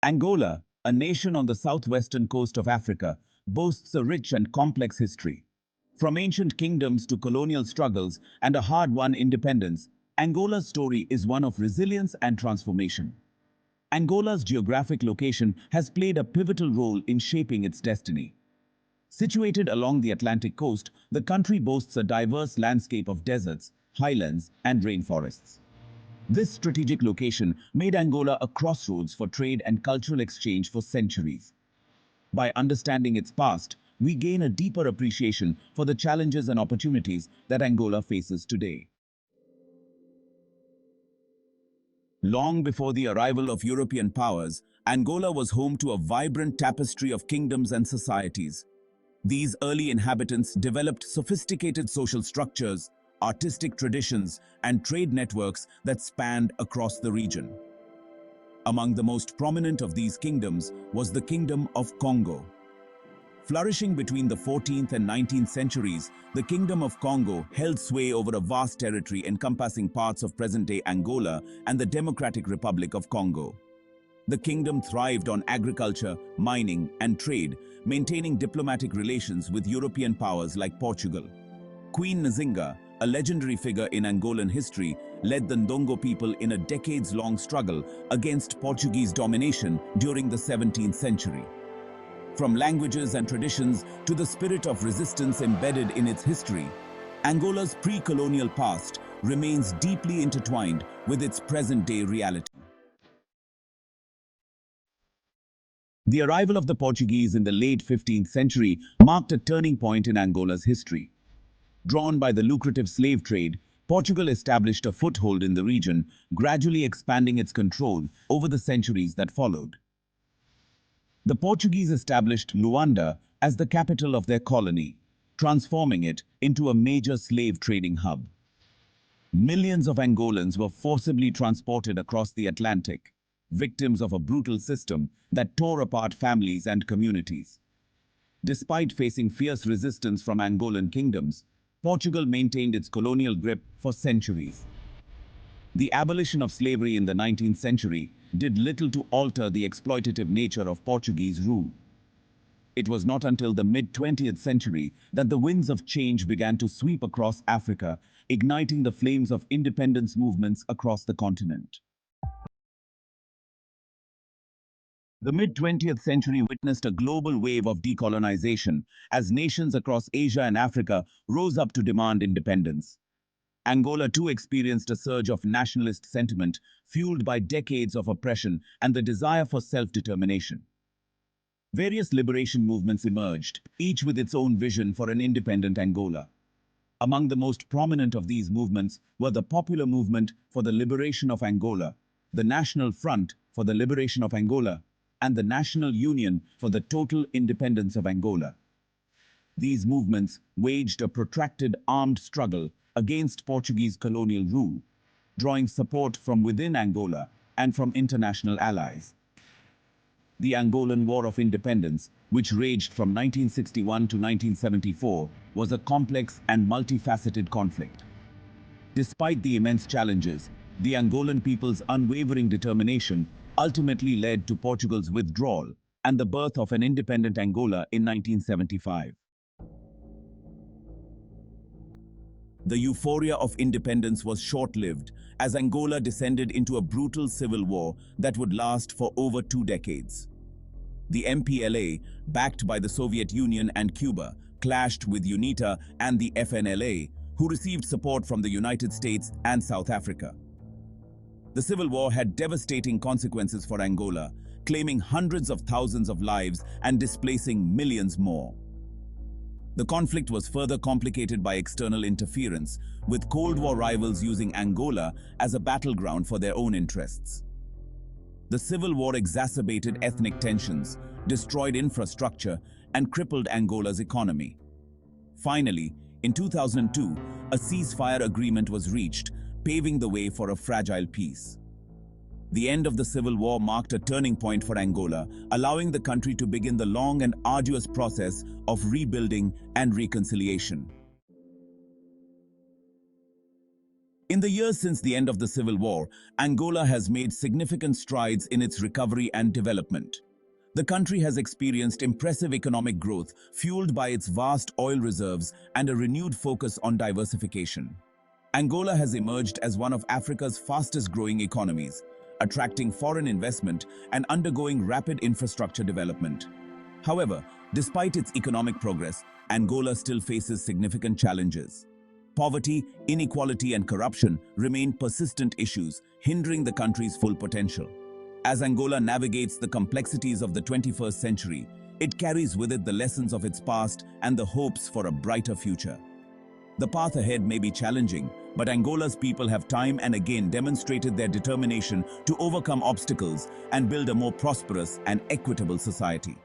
Angola, a nation on the southwestern coast of Africa, boasts a rich and complex history. From ancient kingdoms to colonial struggles and a hard-won independence, Angola's story is one of resilience and transformation. Angola's geographic location has played a pivotal role in shaping its destiny. Situated along the Atlantic coast, the country boasts a diverse landscape of deserts, highlands, and rainforests. This strategic location made Angola a crossroads for trade and cultural exchange for centuries. By understanding its past, we gain a deeper appreciation for the challenges and opportunities that Angola faces today. Long before the arrival of European powers, Angola was home to a vibrant tapestry of kingdoms and societies. These early inhabitants developed sophisticated social structures, artistic traditions, and trade networks that spanned across the region. Among the most prominent of these kingdoms was the Kingdom of Congo. Flourishing between the 14th and 19th centuries, the Kingdom of Congo held sway over a vast territory encompassing parts of present-day Angola and the Democratic Republic of Congo. The kingdom thrived on agriculture, mining, and trade, maintaining diplomatic relations with European powers like Portugal. Queen Nzinga, a legendary figure in Angolan history, led the Ndongo people in a decades-long struggle against Portuguese domination during the 17th century. From languages and traditions to the spirit of resistance embedded in its history, Angola's pre-colonial past remains deeply intertwined with its present-day reality. The arrival of the Portuguese in the late 15th century marked a turning point in Angola's history. Drawn by the lucrative slave trade, Portugal established a foothold in the region, gradually expanding its control over the centuries that followed. The Portuguese established Luanda as the capital of their colony, transforming it into a major slave trading hub. Millions of Angolans were forcibly transported across the Atlantic, victims of a brutal system that tore apart families and communities. Despite facing fierce resistance from Angolan kingdoms, Portugal maintained its colonial grip for centuries. The abolition of slavery in the 19th century did little to alter the exploitative nature of Portuguese rule. It was not until the mid-20th century that the winds of change began to sweep across Africa, igniting the flames of independence movements across the continent. The mid-20th century witnessed a global wave of decolonization as nations across Asia and Africa rose up to demand independence. Angola too experienced a surge of nationalist sentiment fueled by decades of oppression and the desire for self-determination. Various liberation movements emerged, each with its own vision for an independent Angola. Among the most prominent of these movements were the Popular Movement for the Liberation of Angola, the National Front for the Liberation of Angola, and the National Union for the Total Independence of Angola. These movements waged a protracted armed struggle against Portuguese colonial rule, drawing support from within Angola and from international allies. The Angolan War of Independence, which raged from 1961 to 1974, was a complex and multifaceted conflict. Despite the immense challenges, the Angolan people's unwavering determination ultimately led to Portugal's withdrawal and the birth of an independent Angola in 1975. The euphoria of independence was short-lived as Angola descended into a brutal civil war that would last for over 2 decades. The MPLA, backed by the Soviet Union and Cuba, clashed with UNITA and the FNLA, who received support from the United States and South Africa. The civil war had devastating consequences for Angola, claiming hundreds of thousands of lives and displacing millions more. The conflict was further complicated by external interference, with Cold War rivals using Angola as a battleground for their own interests. The civil war exacerbated ethnic tensions, destroyed infrastructure, and crippled Angola's economy. Finally, in 2002, a ceasefire agreement was reached, paving the way for a fragile peace. The end of the civil war marked a turning point for Angola, allowing the country to begin the long and arduous process of rebuilding and reconciliation. In the years since the end of the Civil War, Angola has made significant strides in its recovery and development. The country has experienced impressive economic growth, fueled by its vast oil reserves and a renewed focus on diversification. Angola has emerged as one of Africa's fastest-growing economies, attracting foreign investment and undergoing rapid infrastructure development. However, despite its economic progress, Angola still faces significant challenges. Poverty, inequality, and corruption remain persistent issues, hindering the country's full potential. As Angola navigates the complexities of the 21st century, it carries with it the lessons of its past and the hopes for a brighter future. The path ahead may be challenging, but Angola's people have time and again demonstrated their determination to overcome obstacles and build a more prosperous and equitable society.